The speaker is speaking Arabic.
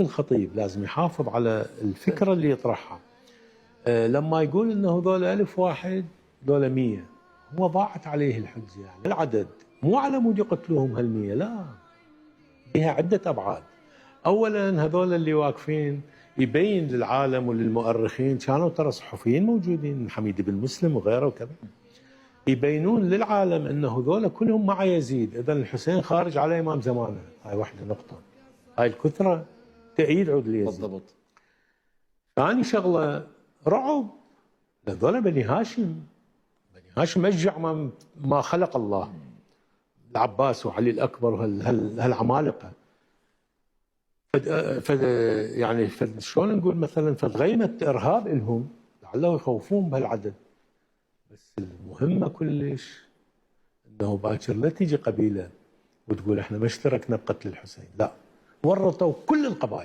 الخطيب لازم يحافظ على الفكرة اللي يطرحها. لما يقول انه هذول 1000 واحد هذول 100، هو ضاعت عليه الحجة. يعني العدد مو على مود يقتلوهم هال100، لا، بها عدة أبعاد. أولا هذول اللي واقفين يبين للعالم وللمؤرخين، كانوا ترى صحفيين موجودين، حميد بن مسلم وغيره وكذا، يبينون للعالم انه هذول كلهم مع يزيد، اذا الحسين خارج على امام زمانه. هاي واحده نقطه، هاي الكثره تأييد عود ليزيد. بالضبط. ثاني شغله رعب، هذول بني هاشم، بني هاشم اشجع ما خلق الله، العباس وعلي الاكبر وهالعمالقه. يعني شلون نقول مثلا غيمه ارهاب لهم، لعله يخوفون بهالعدد. بس المهمه كلش انه باكر لا تيجي قبيله وتقول احنا ما اشتركنا بقتل الحسين، لا، ورطوا كل القبائل.